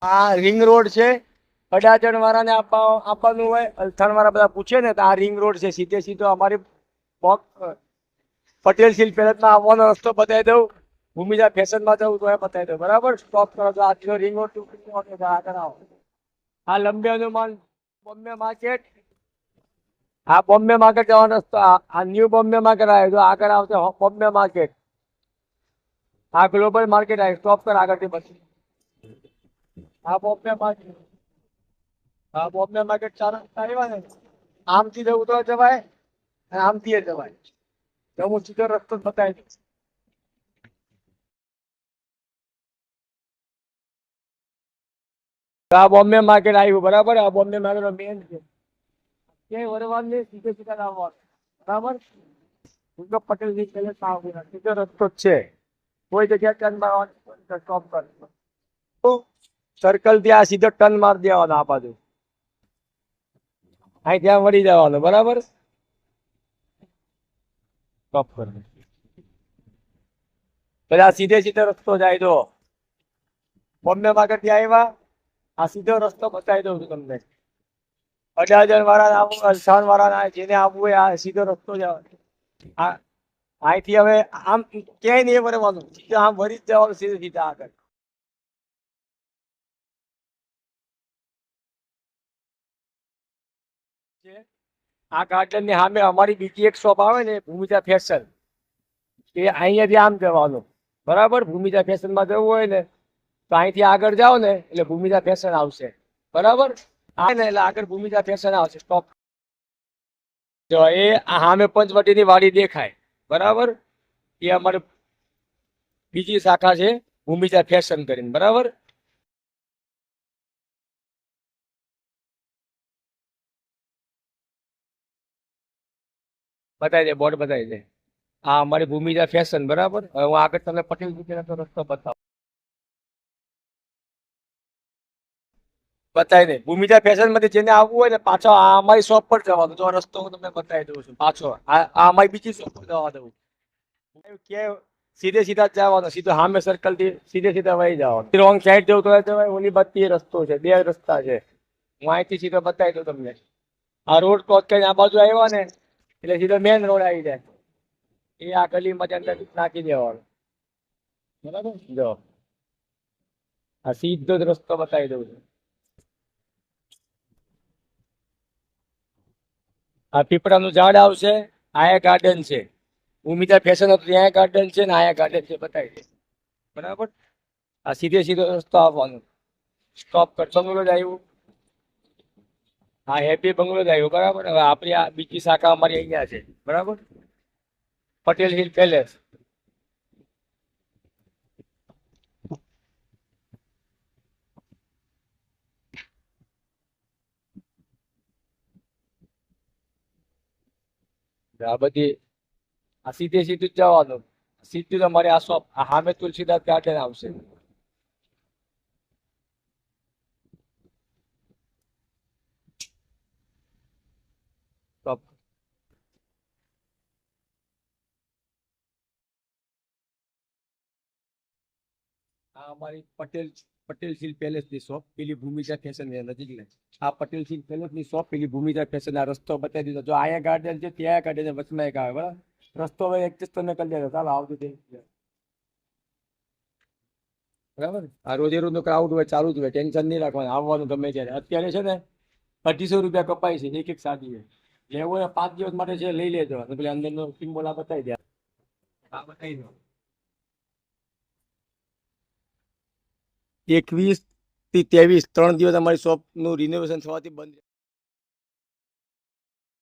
આ ring road છે. અડાજણ વાળાને આપવાનું હોય, અલથાણ વાળા બધા પૂછે ને તો આ રિંગ રોડ છે. સીધે સીધો અમારી પટેલ સિલ્ક પેલેસમાં આવવાનો રસ્તો બતાવી દઉં. ભૂમિજા ફેશનમાં જવું તો એ બતાવી દઉં. બરાબર, સ્ટોપ કરો તો આજનો રિંગ રોડ આગળ આવો. આ લંબે હનુમાન બોમ્બે માર્કેટ, આ બોમ્બે માર્કેટ જવાનો રસ્તો. આ ન્યૂ બોમ્બે માર્કેટ આવ્યો તો આગળ આવશે બોમ્બે માર્કેટ. આ ગ્લોબલ માર્કેટ આવ્યું. સ્ટોપ કર આગળથી બસ. આ બોમ્બે માર્કેટ, હા બોમ્બે માર્કેટ ચાર આવ્યા ને, આમથી જવું તો જવાય અને આમથી જવાય. તો હું સીધો રસ્તો બતાવી દઉં. આ બોમ્બે માર્કેટ આવ્યું. બરાબર, આ બોમ્બે માર્કેટ મેન છે. ક્યાંય વરવાનું સીધે સીધા આવવાનું. બરાબર, પટેલ સીધો રસ્તો જ છે. કોઈ જગ્યાએ ટર્ન મારવાનું, સ્ટોપ કર. સર્કલ થી આ સીધો ટર્ન માર દેવાનો. આ બાજુ અહીં ત્યાં વળી જવાનું. બરાબર, સ્ટોપ કર. પેલા સીધે સીધો રસ્તો જાય. તો બોમ્બે માર્કેટ થી આવ્યા, આ સીધો રસ્તો બતાવી દઉં છું તમને. અડાજણ વાળા આવું, અલથાણ વાળા જેને આવવું હોય આ સીધો રસ્તો જવાનો. અહીંથી હવે આમ ક્યાંય નહીં વળવાનું, સીધા આમ વળી જ જવાનું. સીધે સીધા આગળ. આ ગાર્ડન ની સામે અમારી બીજી એક શોપ આવે ને, ભૂમિજા ફેશન. એ અહીંયાથી આમ જવાનું. બરાબર, ભૂમિજા ફેશન માં જવું હોય ને તો અહીંથી આગળ જાઓ ને એટલે ભૂમિજા ફેશન આવશે. બરાબર, આ ને એટલે આગળ ભૂમિજા ફેશન આવશે. સ્ટોપ. જો એ સામે પંચવટીની વાડી દેખાય. બરાબર, એ અમારે બીજી શાખા છે ભૂમિજા ફેશન કરીને. બરાબર, બતાવી દે, બોર્ડ બતાવી દે. આ અમારી ભૂમિજા ફેશન. બરાબર, હવે હું આગળ તમને પટેલ રસ્તો બતાવી દે. ભૂમિજા ફેશન માંથી જેને આવવું હોય ને પાછો આ અમારી શોપ પર જવાનું. તો રસ્તો હું તમને બતાવી દઉં છું. પાછો આ અમારી બીજી શોપ પર જવા દઉં. કે સીધે સીધા જ જવાનું. સીધો સામે સર્કલ થી સીધે સીધા વહી જવાનું. રોંગ સાઈડ જવું તો જવાય. ઓલી બત્તી રસ્તો છે, બે રસ્તા છે. હું અહીંથી સીધો બતાવી દઉં તમને. આ રોડ ક્રોસ કરીને આ બાજુ આવ્યા ને એટલે સીધો મેન રોડ આવી જાય. એ આ ગલીમાં અંદર નાખી દેવાનું. બરાબર, જો આ સીધો જ રસ્તો બતાવી દઉં છું. આ પીપળાનું ઝાડ આવશે. આયા ગાર્ડન છે. ભૂમિજા ફેશન હતું ત્યાં ગાર્ડન છે ને આયા ગાર્ડન છે. બતાવી દે. બરાબર, આ સીધે સીધો રસ્તો આવવાનો. સ્ટોપ કર. બંગલો જ આવ્યું. હા, હેપી બંગલો જ આવ્યું. બરાબર, હવે આપણી આ બીજી શાખા અમારી અહીંયા છે. બરાબર, પટેલ હિલ પેલેસ. આ બધી આ સીધે સીધું જ જવાનું. સીધું તમારે આ શોપ સામે તુલસીદાસ ગાર્ડન આવશે. સ્ટોપ. આ અમારી પટેલ સિલ્ક પેલેસ ની શોપ. પેલી ભૂમિજા ફેશન નજીક લે. આ પટેલ સિલ્ક પેલેસ ની શોપ, પેલી ભૂમિજા ફેશન. આ રસ્તો બતાવી દીધો. જો અહીંયા ગાર્ડન છે ત્યાં ગાર્ડન વચમાં એક આવે. બરાબર, રસ્તો હવે એડજસ્ટ તમે કરી દેજો. ચાલો આવતું થઈ. બરાબર, આ રોજે રોજ નું ક્રાઉડ હોય, ચાલુ જ હોય. ટેન્શન નહીં રાખવાનું, આવવાનું ગમે ત્યારે. અત્યારે છે ને 250 રૂપિયા કપાય છે એક એક સાડી. લેવો હોય 5 દિવસ માટે છે, લઈ લેજો. પેલી અંદર નો સિમ્બોલ આ બતાવી દે. આ બતાવી દો. 21 થી 23 3 દિવસ અમારી શોપ નું રિનોવેશન થવાથી બંધ.